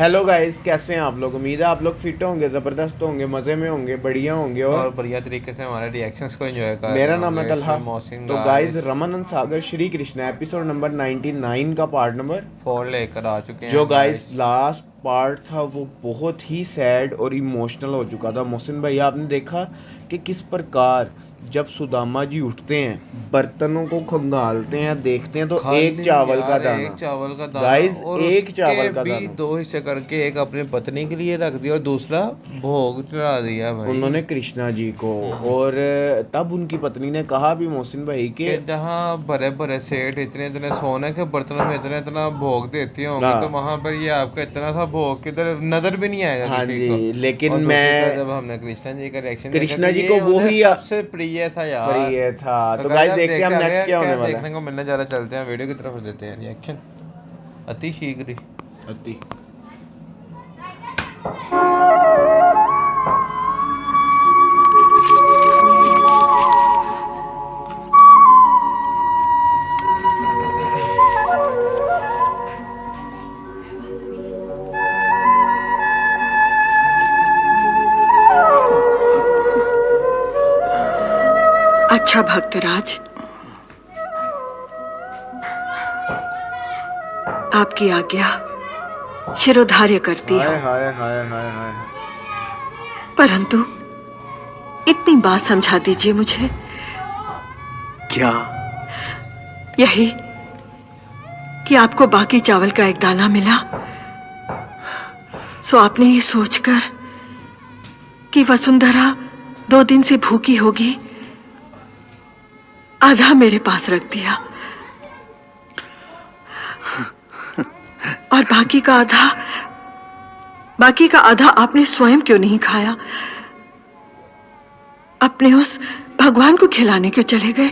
Hello guys, कैसे हैं आप लोग। उम्मीद है आप लोग फिट होंगे, ज़बरदस्त होंगे, मज़े में होंगे, बढ़िया होंगे और और बढ़िया तरीके से हमारे रिएक्शंस को एंजॉय कर रहे मेरा नाम है होंगे। तलहा। इसमें मोहसिन तो गाइस, गाइस रमन सागर श्री कृष्ण एपिसोड नंबर 99 का पार्ट नंबर 4 लेकर आ चुके जो हैं गाइस गाइस। लास्ट पार्ट था वो बहुत ही सैड और इमोशनल हो चुका था। मोहसिन भाई, आपने देखा कि किस प्रकार जब सुदामा जी उठते हैं, बर्तनों को खंगालते हैं, देखते हैं तो एक खाली चावल का यार एक दाना। चावल का दाना, गाइस, और एक उसके चावल का भी दाना 2 हिस्से करके एक अपनी पत्नी के लिए रख दिया और दूसरा भोग चढ़ा दिया भाई। उन्होंने कृष्णा जी को। हम्म। और तब उनकी पत्नी ने कहा भी मोहसिन भाई के कि जहाँ भरे भरे सेठ इतने इतने सोने के बर्तनों में इतना इतना भोग देती होंगी, तो हाँ वहां पर ये आपका इतना सा भोग किधर नजर भी नहीं आएगा हाँ किसी को। जी, लेकिन और दूसरी तरफ मैं जब हमने कृष्णा जी का रिएक्शन देखा तो कृष्णा जी को ये वो उन्हें ही सबसे प्रिय था यार। प्रिय था। तो तो गाइस गाइस, आप देखते हैं देखते हम आगे नेक्स्ट क्या क्या होने वाला देखने है। को मिलने जा रहा है। चलते हैं वीडियो की तरफ देते हैं रिएक्शन अति शीघ्र ही। अति अच्छा भक्तराज, आपकी आज्ञा शिरोधार्य करती हाय हूँ, हाय हाय हाय हाय। परंतु इतनी बात समझा दीजिए मुझे। क्या? यही कि आपको बाकी चावल का एक दाना मिला, सो आपने ये सोचकर कि वसुंधरा 2 दिन से भूखी होगी, आधा मेरे पास रख दिया और बाकी का आधा आपने स्वयं क्यों नहीं खाया? अपने उस भगवान को खिलाने क्यों चले गए?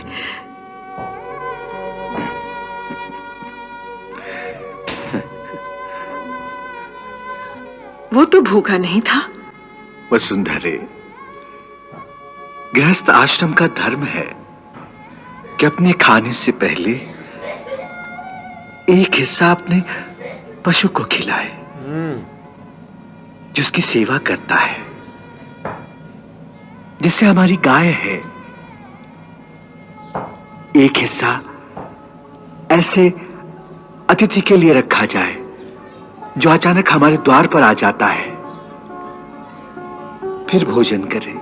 वो तो भूखा नहीं था। वसुंधरे, गृहस्थ आश्रम का धर्म है कि अपने खाने से पहले एक हिस्सा अपने पशु को खिलाए जिसकी सेवा करता है, जिससे हमारी गाय है। एक हिस्सा ऐसे अतिथि के लिए रखा जाए जो अचानक हमारे द्वार पर आ जाता है, फिर भोजन करे।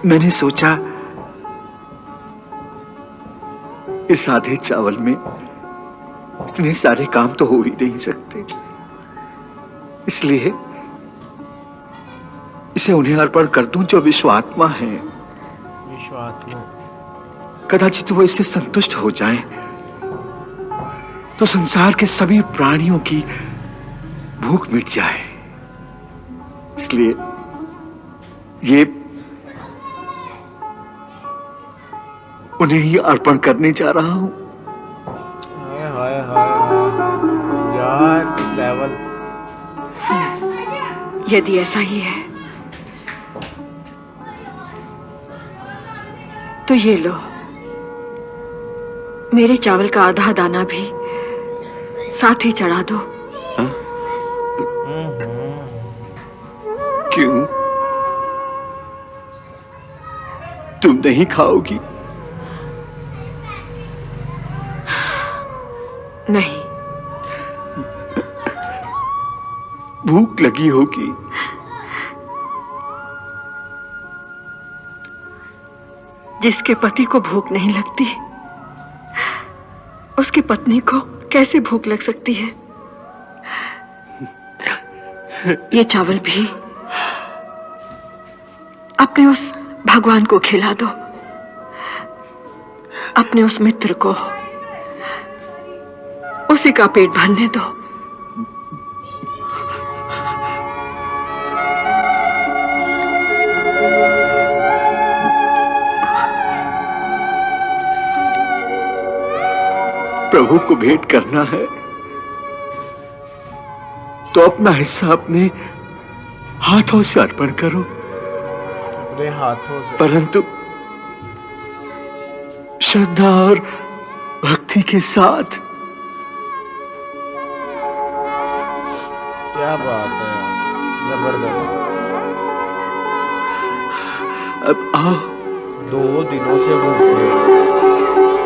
मैंने सोचा इस आधे चावल में इतने सारे काम तो हो ही नहीं सकते, इसलिए इसे उन्हें अर्पण कर दूं जो विश्वात्मा हैं। कदाचित वो इससे संतुष्ट हो जाएं, तो संसार के सभी प्राणियों की भूख मिट जाए। इसलिए ये उन्हें ही अर्पण करने जा रहा हूं। हाय हाय हाय यार, लेवल। यदि ऐसा ही है तो ये लो, मेरे चावल का आधा दाना भी साथ ही चढ़ा दो। क्यों? तुम नहीं खाओगी? नहीं, भूख लगी होगी। जिसके पति को भूख नहीं लगती, उसकी पत्नी को कैसे भूख लग सकती है? ये चावल भी अपने उस भगवान को खिला दो, अपने उस मित्र को, उसी का पेट भरने दो। प्रभु को भेंट करना है तो अपना हिस्सा अपने हाथों से अर्पण करो, अपने हाथों से। परंतु श्रद्धा और भक्ति भक्ति के साथ। क्या बात है, जबरदस्त। अब आओ। 2 दिनों से भूखे,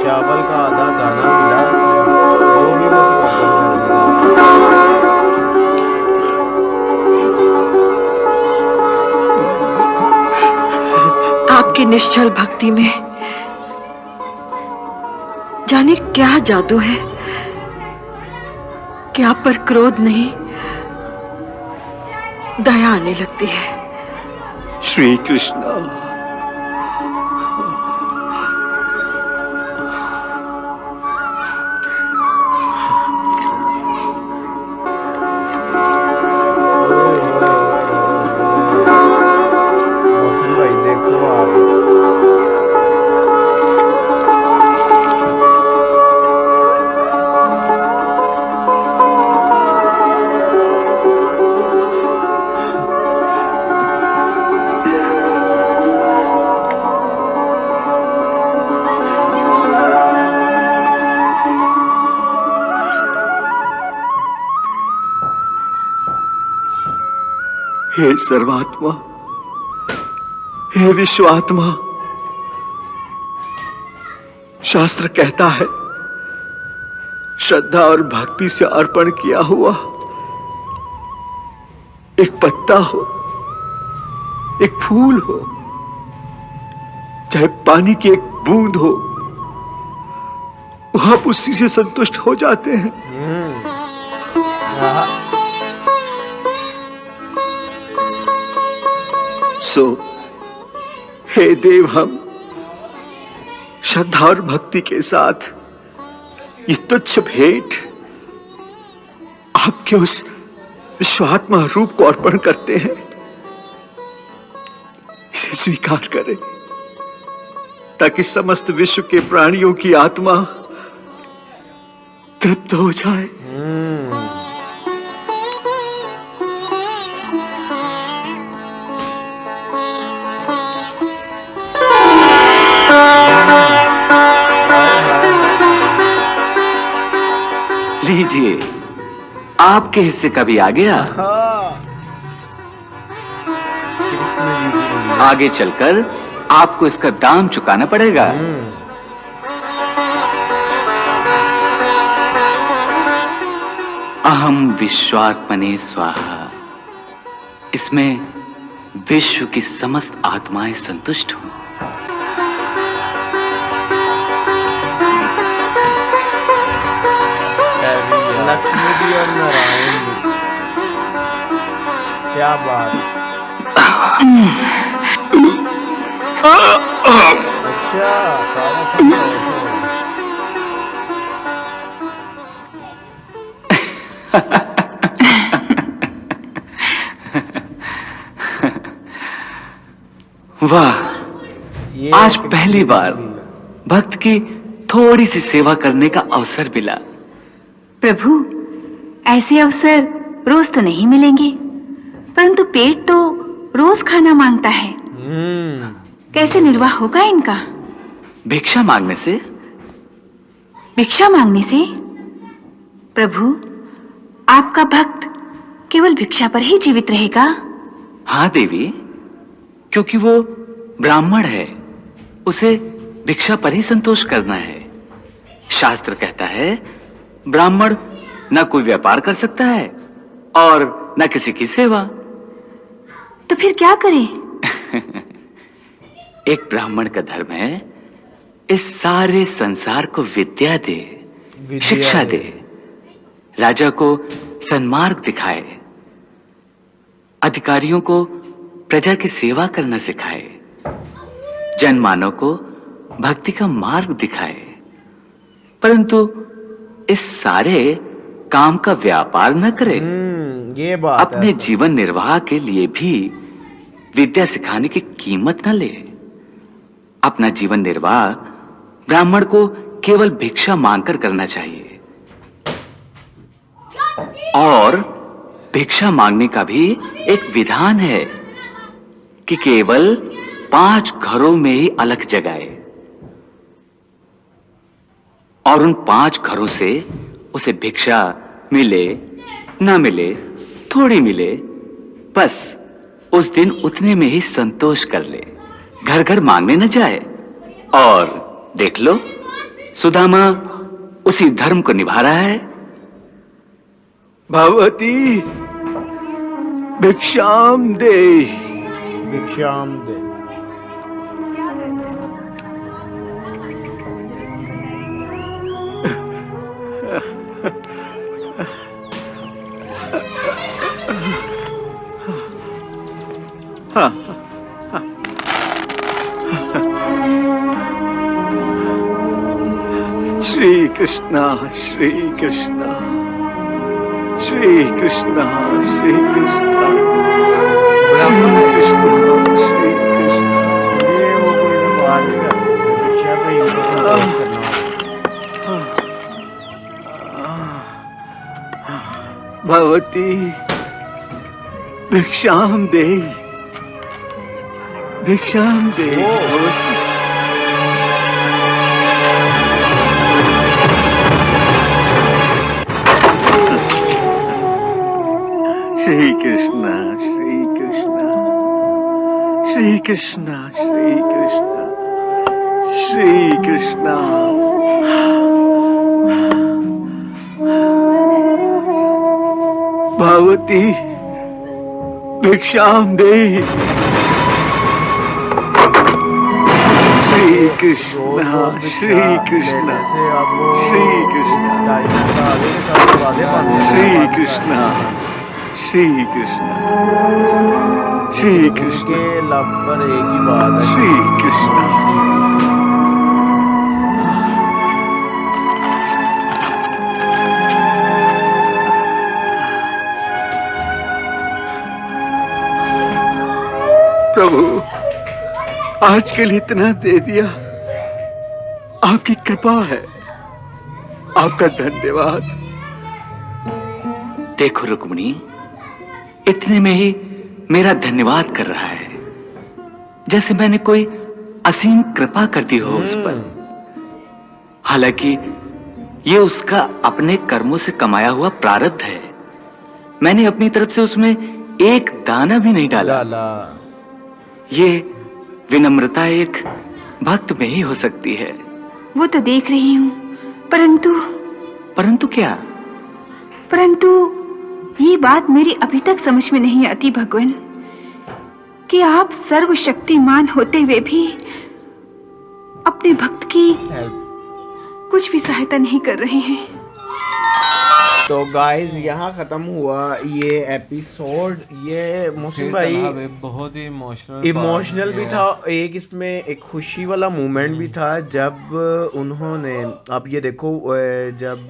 चावल का आधा दाना मिला, वो भी बस बर्तन में डाला। आपकी निश्चल भक्ति में जाने क्या जादू है कि आप पर क्रोध नहीं, दया आने लगती है। श्री कृष्णा, मोहसिन भाई देखो आप, हे सर्वात्मा, हे विश्वात्मा, शास्त्र कहता है श्रद्धा और भक्ति से अर्पण किया हुआ एक पत्ता हो, एक फूल हो, चाहे पानी की एक बूंद हो, आप उसी से संतुष्ट हो जाते हैं। हाँ। सो हे देव, हम श्रद्धा और भक्ति के साथ ये तुच्छ भेंट आपके उस विश्वात्मा रूप को अर्पण करते हैं। इसे स्वीकार करें ताकि समस्त विश्व के प्राणियों की आत्मा तृप्त हो जाए। लीजिए, आपके हिस्से का भी आ गया। कृष्ण जी की लीला। आगे चलकर आपको इसका दाम चुकाना पड़ेगा। अहम विश्वात्मने स्वाहा। इसमें विश्व की समस्त आत्माएं संतुष्ट हों। लक्ष्मी जी और नारायण जी, क्या बात। अच्छा, सारा सब ऐसे हो गया। वाह, ये आज कृष्ण पहली जी बार की लीला। भक्त की थोड़ी सी सेवा करने का अवसर मिला। प्रभु, ऐसे अवसर रोज तो नहीं मिलेंगे, परंतु पेट तो रोज खाना मांगता है। कैसे निर्वाह होगा इनका? भिक्षा मांगने से? भिक्षा मांगने से? प्रभु, आपका भक्त केवल भिक्षा पर ही जीवित रहेगा? हाँ देवी, क्योंकि वो ब्राह्मण है, उसे भिक्षा पर ही संतोष करना है। शास्त्र कहता है ब्राह्मण न कोई व्यापार कर सकता है और न किसी की सेवा। तो फिर क्या करे? एक ब्राह्मण का धर्म है इस सारे संसार को विद्या दे, शिक्षा दे, राजा को सन्मार्ग दिखाए, अधिकारियों को प्रजा की सेवा करना सिखाए, जनमानव को भक्ति का मार्ग दिखाए। परंतु इस सारे काम का व्यापार न करे। ये बात अपने है। जीवन निर्वाह के लिए भी विद्या सिखाने की कीमत न ले। अपना जीवन निर्वाह ब्राह्मण को केवल भिक्षा मांगकर करना चाहिए। और भिक्षा मांगने का भी एक विधान है कि केवल 5 घरों में ही अलख जगाए और उन 5 घरों से उसे भिक्षा मिले ना मिले, थोड़ी मिले, बस उस दिन उतने में ही संतोष कर ले, घर घर मांगने न जाए। और देख लो, सुदामा उसी धर्म को निभा रहा है। भगवती भिक्षाम दे। भिक्षाम दे। श्री कृष्णा श्री कृष्णा श्री कृष्णा श्री कृष्णा श्री कृष्णा श्री कृष्णा। ये वो कोई तो बाहर नहीं कर सकते, भिक्षा पे ही उनको संतोष करना होता। भगवती भिक्षाम दे, भिक्षाम दे भगवती। श्री कृष्णा श्री कृष्णा श्री कृष्णा श्री कृष्णा श्री कृष्णा। भगवती भिक्षाम दे। श्री कृष्णा श्री कृष्णा से आप वो श्री कृष्णा टाइम ऐसा आगे के साथ वादे पाते हैं। श्री कृष्णा श्री कृष्णा श्री कृष्ण के लब पर एक ही बात है, श्री कृष्ण। प्रभु आज के लिए इतना दे दिया, आपकी कृपा है, आपका धन्यवाद। देखो रुक्मिणी, इतने में ही मेरा धन्यवाद कर रहा है, जैसे मैंने कोई असीम कृपा कर दी हो उस पर। हालांकि ये उसका अपने कर्मों से कमाया हुआ प्रारब्ध है। मैंने अपनी तरफ से उसमें एक दाना भी नहीं डाला। ये विनम्रता एक भक्त में ही हो सकती है। वो तो देख रही हूँ, परंतु क्या? परंतु ये बात मेरी अभी तक समझ में नहीं आती भगवान, कि आप सर्वशक्तिमान होते हुए भी अपने भक्त की कुछ भी सहायता नहीं कर रहे हैं। तो गाइस यहाँ खत्म हुआ ये एपिसोड। ये मौसम भाई बहुत ही इमोशनल भी था। एक इसमें एक खुशी वाला मोमेंट भी था जब उन्होंने, आप ये देखो, जब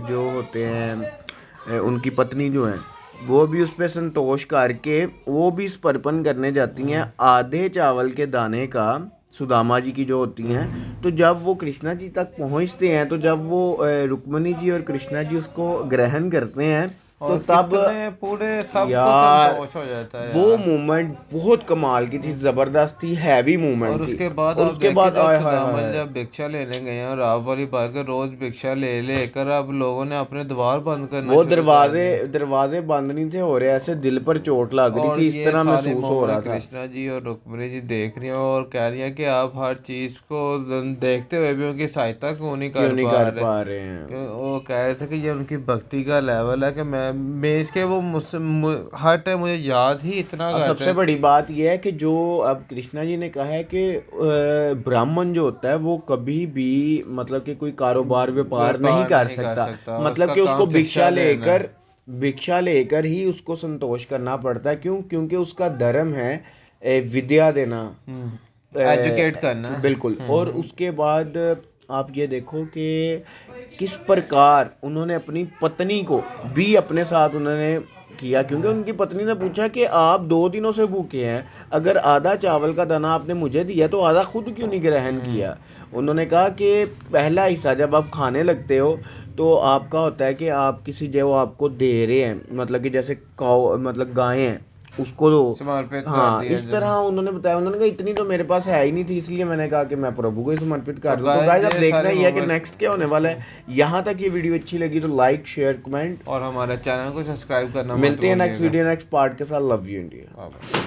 जो होते हैं उनकी पत्नी जो है वो भी उस पर संतोष करके वो भी इस अर्पण करने जाती हैं आधे चावल के दाने का, सुदामा जी की जो होती हैं। तो जब वो कृष्णा जी तक पहुंचते हैं, तो जब वो रुक्मिणी जी और कृष्णा जी उसको ग्रहण करते हैं, तो तब पूरे सब यार संतोष हो जाता है। वो मोमेंट बहुत कमाल की थी, जबरदस्त थी, हैवी मोमेंट और थी। उसके बाद और उसके बाद सुदामा जब भिक्षा लेने गए हैं और आप वाली बात कर रोज भिक्षा ले लेकर अब लोगों ने अपने द्वार बंद करना वो शुरू कर दिए। दरवाजे बंद नहीं थे हो रहे, ऐसे दिल पर चोट लग रही और थी, इस ये तरह सारे महसूस हो रहा मोमेंट था। कृष्णा जी और रुक्मिणी जी देख रही हैं और कह रही हैं कि आप हर चीज को देखते हुए भी उनकी सहायता क्यों नहीं कर पा रहे हैं। वो कह रहे थे कि ये उनकी भक्ति का लेवल है कि मैं इसके वो मुझसे हर टाइम मुझे याद ही इतना और करते सबसे हैं। बड़ी बात यह है कि जो अब कृष्णा जी ने कहा है कि ब्राह्मण जो होता है वो कभी भी मतलब कि कोई कारोबार व्यापार नहीं कर सकता, मतलब कि उसको भिक्षा लेकर ही उसको संतोष करना पड़ता है। क्योंकि उसका धर्म है विद्या देना, एजुकेट करना। बिल्कुल। और उसके बाद आप ये देखो कि किस प्रकार उन्होंने अपनी पत्नी को भी अपने साथ उन्होंने किया, क्योंकि उनकी पत्नी ने पूछा कि आप 2 दिनों से भूखे हैं, अगर आधा चावल का दाना आपने मुझे दिया तो आधा खुद क्यों नहीं ग्रहण किया। उन्होंने कहा कि पहला हिस्सा जब आप खाने लगते हो तो आपका होता है कि आप किसी जो आपको दे रहे हैं, मतलब कि जैसे काऊ मतलब गायें हैं, उसको समर्पित कर हाँ दिया इस तरह उन्होंने बताया। उन्होंने कहा इतनी तो मेरे पास है ही नहीं थी, इसलिए मैंने कहा कि मैं प्रभु को ही समर्पित कर दूं। तो guys, गाइस अब ये देखना सारे ही है कि moments- नेक्स्ट क्या होने वाला है। यहाँ तक ये वीडियो अच्छी लगी तो लाइक शेयर कमेंट, और हमारे चैनल को सब्सक्राइब करना मिलते हैं मत नेक्स्ट भूलिएगा। वीडियो नेक्स्ट पार्ट के साथ। Love you India. हाँ भाई।